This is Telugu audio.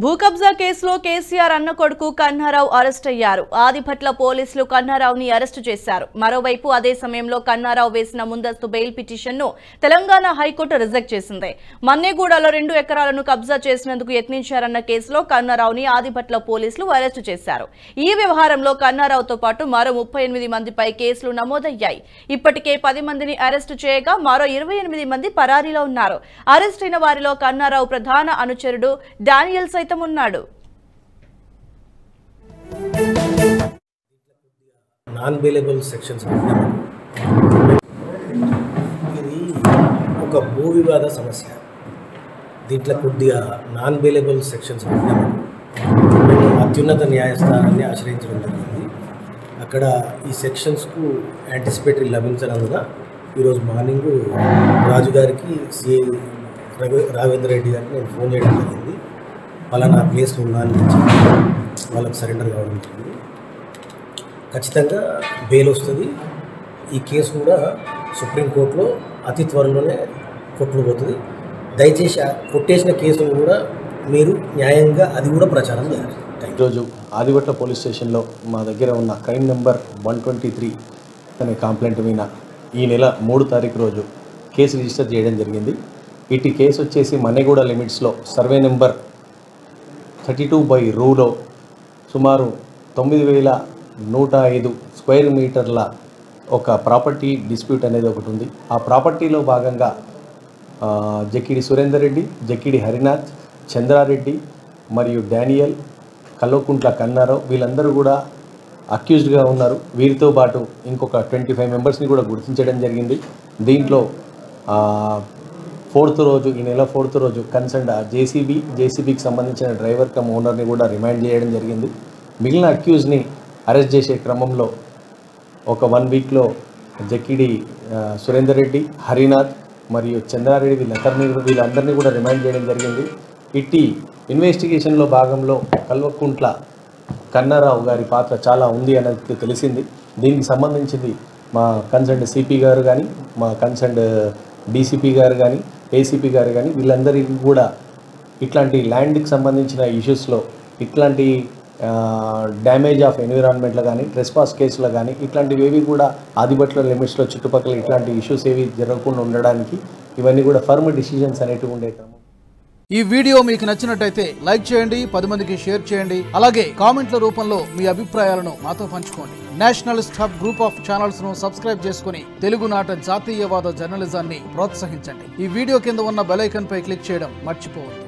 భూ కబ్జా కేసులో కేసీఆర్ అన్న కొడుకు కన్నారావు అరెస్ట్ అయ్యారు. ఆదిపట్ల పోలీసులు కన్నారావుని అరెస్టు చేశారు. మరోవైపు అదే సమయంలో కన్నారావు వేసిన ముందస్తు బెయిల్ పిటిషన్ను తెలంగాణ హైకోర్టు రిజెక్ట్ చేసింది. మన్నెగూడలో 2 ఎకరాలను కబ్జా చేసినందుకు యత్నించారన్న కేసులో కన్నారావుని ఆదిపట్ల పోలీసులు అరెస్టు చేశారు. ఈ వ్యవహారంలో కన్నారావుతో పాటు మరో 38 మందిపై కేసులు నమోదయ్యాయి. ఇప్పటికే 10 మందిని అరెస్టు చేయగా మరో 28 మంది పరారీలో ఉన్నారు. అరెస్ట్ అయిన వారిలో కన్నారావు ప్రధాన అనుచరుడు డానియల్ సైతం ఉన్నాడు. నాన్ బెయిలబుల్ సెక్షన్స్ ఇది ఒక భూ వివాద సమస్య. దీంట్లో కొద్దిగా నాన్ బెయిలబుల్ సెక్షన్స్ అత్యున్నత న్యాయస్థానాన్ని ఆశ్రయించడం జరిగింది. అక్కడ ఈ సెక్షన్స్కు యాంటిసిపేటరీ లభించనందున ఈరోజు మార్నింగ్ రాజు గారికి సిఐ రాఘవేంద్ర రెడ్డి గారికి నేను ఫోన్ చేయడం జరిగింది. పలానా ప్లేస్లో ఉన్నాను వాళ్ళకి సరెండర్ కావడం జరిగింది. ఖచ్చితంగా బెయిల్ వస్తుంది. ఈ కేసు కూడా సుప్రీంకోర్టులో అతి త్వరలోనే కొట్టుకుపోతుంది. దయచేసి కొట్టేసిన కేసును కూడా మీరు న్యాయంగా అది కూడా ప్రచారం చేయాలి. ఈరోజు ఆదిపట్ల పోలీస్ స్టేషన్లో మా దగ్గర ఉన్న క్రైమ్ నెంబర్ 123 అనే కంప్లైంట్ మీద ఈ నెల 3 తారీఖు రోజు కేసు రిజిస్టర్ చేయడం జరిగింది. ఇటు కేసు వచ్చేసి మన్నెగూడ లిమిట్స్లో సర్వే నెంబర్ 32/రూలో సుమారు 9,105 స్క్వేర్ మీటర్ల ఒక ప్రాపర్టీ డిస్ప్యూట్ అనేది ఒకటి ఉంది. ఆ ప్రాపర్టీలో భాగంగా జక్కిడి సురేందర్ రెడ్డి, జక్కిడి హరినాథ్, చంద్రారెడ్డి మరియు డానియల్, కల్వకుంట్ల కన్నారావు వీళ్ళందరూ కూడా అక్యూజ్డ్గా ఉన్నారు. వీరితో పాటు ఇంకొక 25 మెంబర్స్ని కూడా గుర్తించడం జరిగింది. దీంట్లో 4th రోజు ఈ నెల 4th రోజు కన్సర్న్ జేసీబీకి సంబంధించిన డ్రైవర్ కమ్ ఓనర్ని కూడా రిమైండ్ చేయడం జరిగింది. మిగిలిన అక్యూజ్ని అరెస్ట్ చేసే క్రమంలో ఒక 1 వీక్లో జక్కిడి సురేందర్ రెడ్డి, హరినాథ్ మరియు చంద్రారెడ్డి వీళ్ళందరినీ కూడా రిమైండ్ చేయడం జరిగింది. ఇట్టి ఇన్వెస్టిగేషన్లో భాగంలో కల్వకుంట్ల కన్నారావు గారి పాత్ర చాలా ఉంది అనేది తెలిసింది. దీనికి సంబంధించింది మా కన్సర్న్ సిపి గారు కానీ, మా కన్సర్న్ డీసీపీ గారు కానీ, ఏసీపీ గారు కానీ వీళ్ళందరికీ కూడా ఇట్లాంటి ల్యాండ్కి సంబంధించిన ఇష్యూస్లో ఇట్లాంటి డ్యామేజ్ ఆఫ్ ఎన్విరాన్మెంట్లో కానీ, ట్రెస్పాస్ కేసులో కానీ ఇట్లాంటివి ఏవి కూడా ఆదిపట్ల లిమిట్స్లో చుట్టుపక్కల ఇట్లాంటి ఇష్యూస్ ఏవి జరగకుండా ఉండడానికి ఇవన్నీ కూడా ఫర్మ్ డిసిజన్స్ అనేటివి ఉండే క్రమం. ఈ వీడియో మీకు నచ్చినట్టయితే లైక్ చేయండి, 10 మందికి షేర్ చేయండి. అలాగే కామెంట్ల రూపంలో మీ అభిప్రాయాలను మాతో పంచుకోండి. Nationalist hub group of channels ను సబ్స్క్రైబ్ చేసుకుని తెలుగునాట జాతీయవాద జర్నలిజాన్ని ప్రోత్సహించండి. ఈ వీడియో కింద ఉన్న బెల్ ఐకాన్ పై క్లిక్ చేయడం మర్చిపోవద్దు.